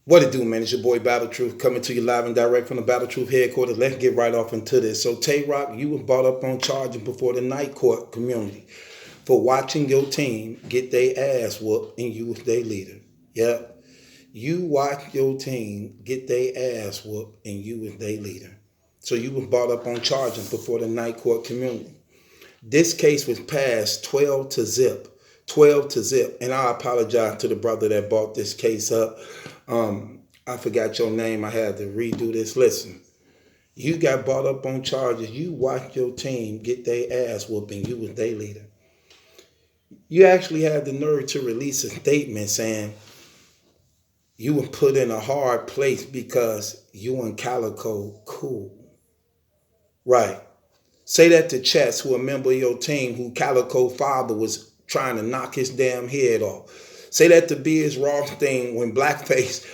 What it do, man? It's your boy Battle Truth coming to you live and direct from the Battle Truth headquarters. Let's get right off into this. So, Tay Rock, you was brought up on charges before the night court community for watching your team get their ass whooped and you was their leader. Yep. You watched your team get their ass whooped and you was their leader. So you was brought up on charges before the night court community. This case was passed 12 to zip. 12 to zip. And I apologize to the brother that brought this case up. I forgot your name. I had to redo this. Listen, you got brought up on charges. You watched your team get their ass whooping. You was their leader. You actually had the nerve to release a statement saying you were put in a hard place because you and Calico cool. Right. Say that to Chess, who a member of your team, who Calico father was trying to knock his damn head off. Say that to Biz Rothstein when Blackface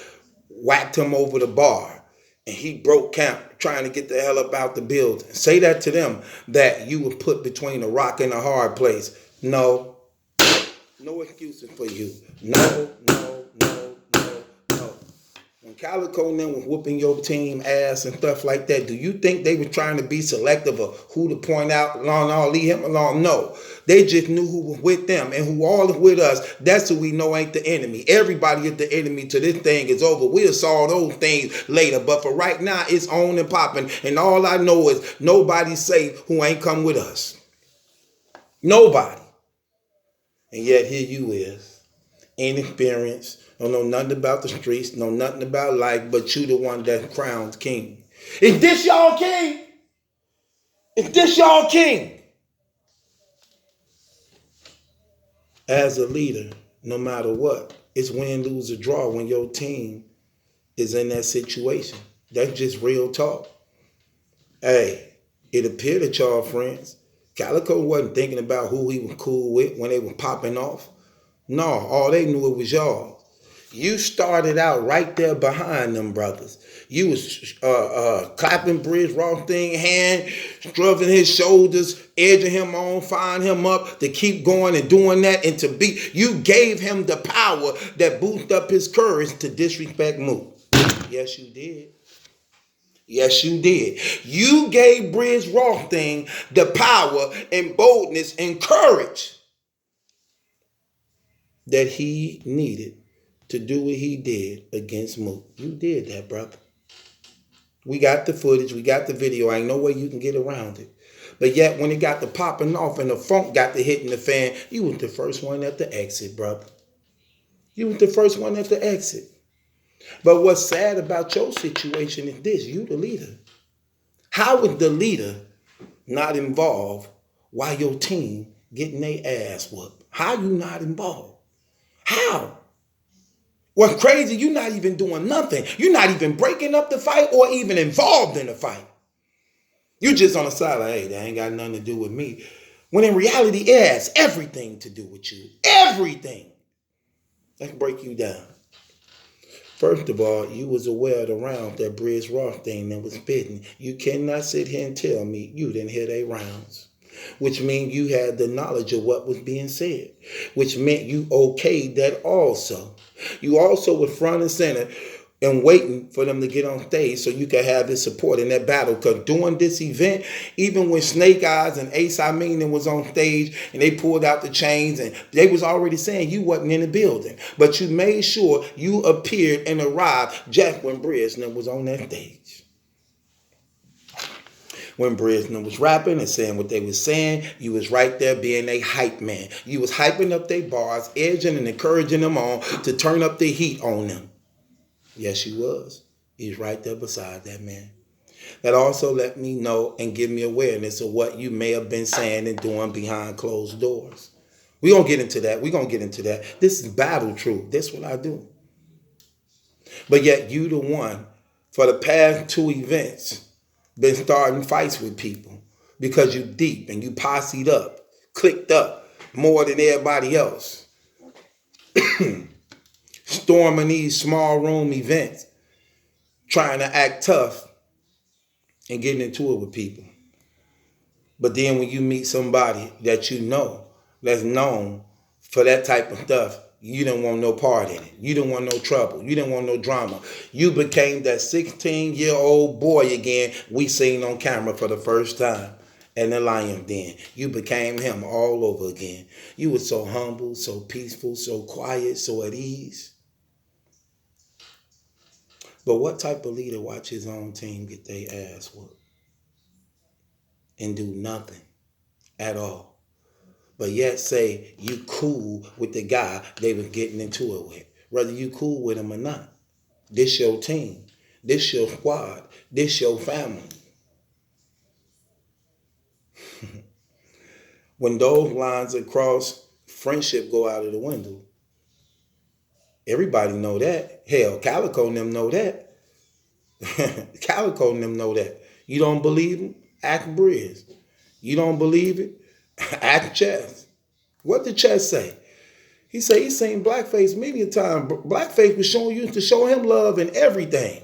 whacked him over the bar and he broke camp trying to get the hell up out the building. Say that to them, that you were put between a rock and a hard place. No excuses for you. No. When Calico and them was whooping your team ass and stuff like that, do you think they were trying to be selective of who to point out? No, leave him alone. No. They just knew who was with them and who all is with us. That's who we know ain't the enemy. Everybody is the enemy till this thing is over. We'll solve those things later. But for right now, it's on and popping. And all I know is nobody's safe who ain't come with us. Nobody. And yet here you is, inexperienced, don't know nothing about the streets, know nothing about life, but you the one that's crowned king. Is this y'all king? Is this y'all king? As a leader, no matter what, it's win, lose, or draw when your team is in that situation. That's just real talk. Hey, it appeared that y'all friends. Calico wasn't thinking about who he was cool with when they were popping off. No, all they knew it was y'all. You started out right there behind them brothers. You was clapping Bridge Rothstein's hand, scrubbing his shoulders, edging him on, firing him up to keep going and doing that and to be. You gave him the power that boosted up his courage to disrespect Mook. Yes, you did. Yes, you did. You gave Bridge Rothstein the power and boldness and courage that he needed to do what he did against Mook. You did that, brother. We got the footage. We got the video. Ain't no way you can get around it. But yet, when it got to popping off and the funk got to hitting the fan, you was the first one at the exit, brother. You was the first one at the exit. But what's sad about your situation is this. You the leader. How was the leader not involved while your team getting their ass whooped? How you not involved? How? What's crazy, you're not even doing nothing. You're not even breaking up the fight or even involved in the fight. You're just on the side like, hey, that ain't got nothing to do with me. When in reality, it has everything to do with you. Everything. Let's break you down. First of all, you was aware of the rounds that Bridge Rothstein that was spitting. You cannot sit here and tell me you didn't hear they rounds. Which means you had the knowledge of what was being said. Which meant you okayed that also. You also were front and center and waiting for them to get on stage so you could have his support in that battle. Because during this event, even when Snake Eyes and Ace Amin was on stage and they pulled out the chains and they was already saying you wasn't in the building. But you made sure you appeared and arrived just when Brisner was on that stage. When Brisner was rapping and saying what they was saying, you was right there being a hype man. You was hyping up their bars, edging and encouraging them on to turn up the heat on them. Yes, you was. You was right there beside that man. That also let me know and give me awareness of what you may have been saying and doing behind closed doors. We're going to get into that. This is battle truth. That's what I do. But yet you the one, for the past 2 events, been starting fights with people because you deep and you posseed up, clicked up more than everybody else. Storming these small room events, trying to act tough and getting into it with people. But then when you meet somebody that you know, that's known for that type of stuff, You didn't want no part in it. You didn't want no trouble. You didn't want no drama. You became that 16-year-old boy again we seen on camera for the first time in the Lion Den. You became him all over again. You were so humble, so peaceful, so quiet, so at ease. But what type of leader watch his own team get their ass whooped and do nothing at all? But yet say you cool with the guy they was getting into it with, whether you cool with him or not. This your team. This your squad. This your family. When those lines across, friendship go out of the window. Everybody know that. Hell, Calico and them know that. Calico and them know that. You don't believe him? Act Briz. You don't believe it? Act Chess. What did Chess say? He said he seen Blackface many a time. Blackface was used to show him love and everything.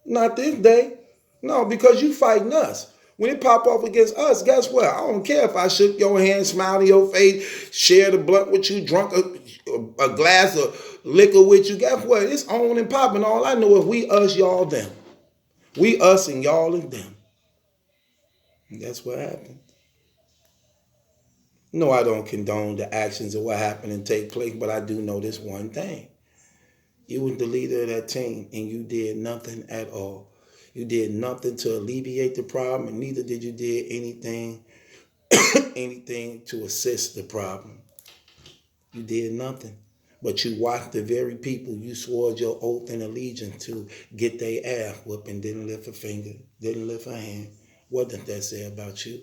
Not this day. No, because you fighting us. When it pop off against us, guess what? I don't care if I shook your hand, smiled in your face, shared a blunt with you, drunk a glass of liquor with you. Guess what? It's on and popping. All I know is we, us, y'all, them. We, us, and y'all and them. And that's what happened. No, I don't condone the actions of what happened and take place, but I do know this one thing. You was the leader of that team, and you did nothing at all. You did nothing to alleviate the problem, and neither did you did anything, anything to assist the problem. You did nothing. But you watched the very people you swore your oath and allegiance to get their ass whooped and didn't lift a finger, didn't lift a hand. What does that say about you?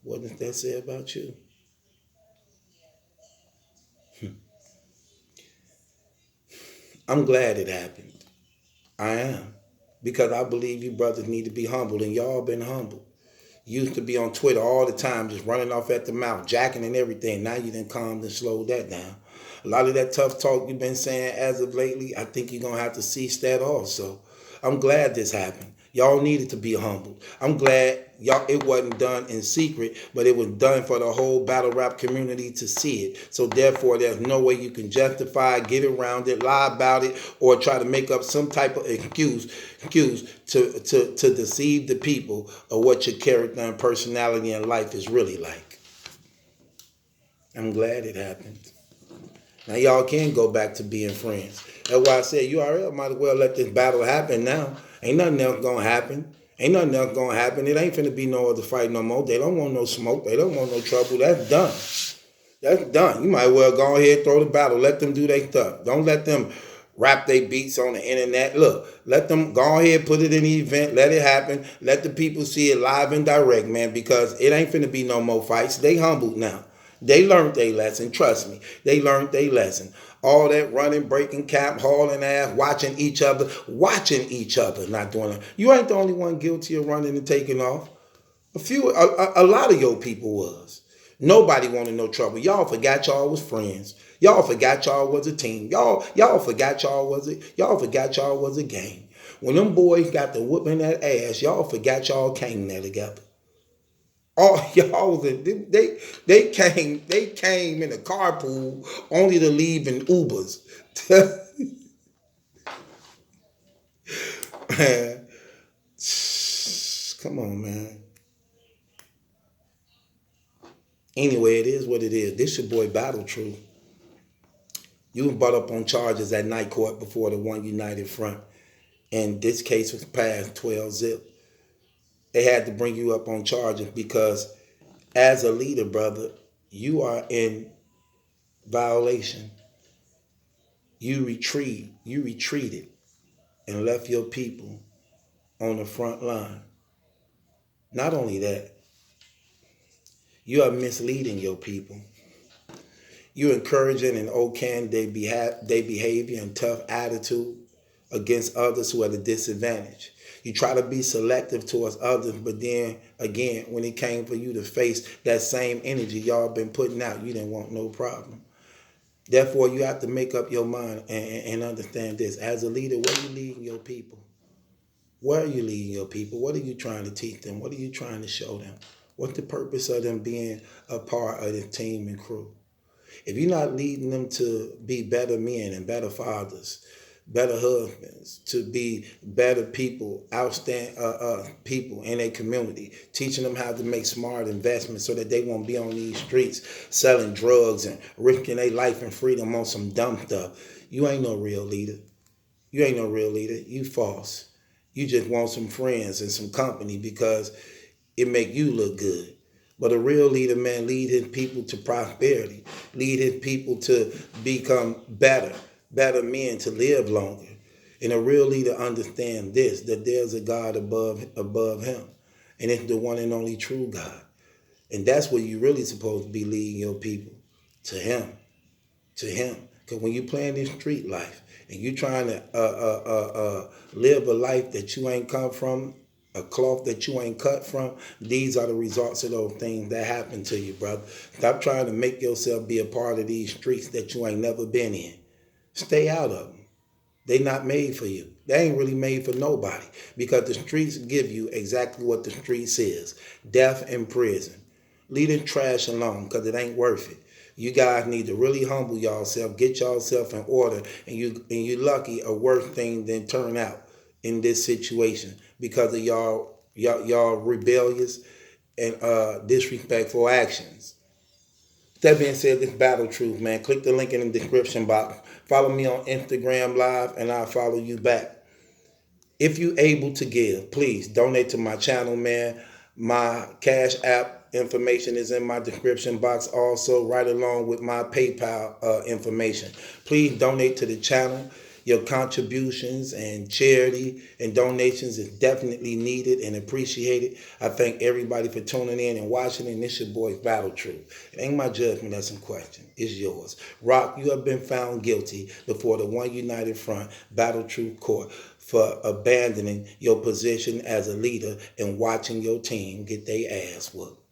What does that say about you? I'm glad it happened. I am. Because I believe you brothers need to be humbled, and y'all been humbled. You used to be on Twitter all the time, just running off at the mouth, jacking and everything. Now you done calmed and slowed that down. A lot of that tough talk you've been saying as of lately, I think you're going to have to cease that also. I'm glad this happened. Y'all needed to be humbled. I'm glad y'all it wasn't done in secret, but it was done for the whole battle rap community to see it. So therefore, there's no way you can justify, get around it, lie about it, or try to make up some type of excuse to deceive the people of what your character and personality in life is really like. I'm glad it happened. Now y'all can go back to being friends. That's why I said URL might as well let this battle happen now. Ain't nothing else gonna happen. Ain't nothing else gonna happen. It ain't finna be no other fight no more. They don't want no smoke. They don't want no trouble. That's done. That's done. You might well go ahead, throw the battle. Let them do their stuff. Don't let them rap their beats on the internet. Look, let them go ahead, put it in the event, let it happen. Let the people see it live and direct, man, because it ain't finna be no more fights. They humbled now. They learned their lesson. Trust me. They learned their lesson. All that running, breaking cap, hauling ass, watching each other, not doing it. You ain't the only one guilty of running and taking off. A lot of your people was. Nobody wanted no trouble. Y'all forgot y'all was friends. Y'all forgot y'all was a team. Y'all forgot y'all forgot y'all was a gang. When them boys got the whooping that ass, y'all forgot y'all came there together. All y'all they came in a carpool only to leave in Ubers. Man, come on, man. Anyway, it is what it is. This your boy Battle Truth. You was brought up on charges at night court before the One United Front, and this case was passed 12 zip. They had to bring you up on charges because as a leader, brother, you are in violation. You retreated and left your people on the front line. Not only that, you are misleading your people. You're encouraging and okaying their behavior and tough attitude against others who are at a disadvantage. You try to be selective towards others, but then again, when it came for you to face that same energy y'all been putting out, you didn't want no problem. Therefore, you have to make up your mind and understand this. As a leader, where are you leading your people? Where are you leading your people? What are you trying to teach them? What are you trying to show them? What's the purpose of them being a part of the team and crew? If you're not leading them to be better men and better fathers, better husbands, to be better people, outstanding people in a community, teaching them how to make smart investments so that they won't be on these streets selling drugs and risking their life and freedom on some dumb stuff. You ain't no real leader. You ain't no real leader. You false. You just want some friends and some company because it make you look good. But a real leader, man, lead his people to prosperity. Lead his people to become better men, to live longer. And a real leader understands this, that there's a God above him. And it's the one and only true God. And that's what you're really supposed to be leading your people. To him. To him. Because when you playing this street life and you trying to live a life that you ain't come from, a cloth that you ain't cut from, these are the results of those things that happen to you, brother. Stop trying to make yourself be a part of these streets that you ain't never been in. Stay out of them. They not made for you. They ain't really made for nobody because the streets give you exactly what the street says. Death and prison. Leave the trash alone because it ain't worth it. You guys need to really humble yourself, get yourself in order, and you lucky a worse thing than turn out in this situation because of y'all rebellious and disrespectful actions. That being said, this Battle Truth, man. Click the link in the description box. Follow me on Instagram Live, and I'll follow you back. If you're able to give, please donate to my channel, man. My Cash App information is in my description box also, right along with my PayPal information. Please donate to the channel. Your contributions and charity and donations is definitely needed and appreciated. I thank everybody for tuning in and watching. And this your boy, Battle Truth. It ain't my judgment that's in question. It's yours. Rock, you have been found guilty before the One United Front Battle Truth Court for abandoning your position as a leader and watching your team get their ass whooped.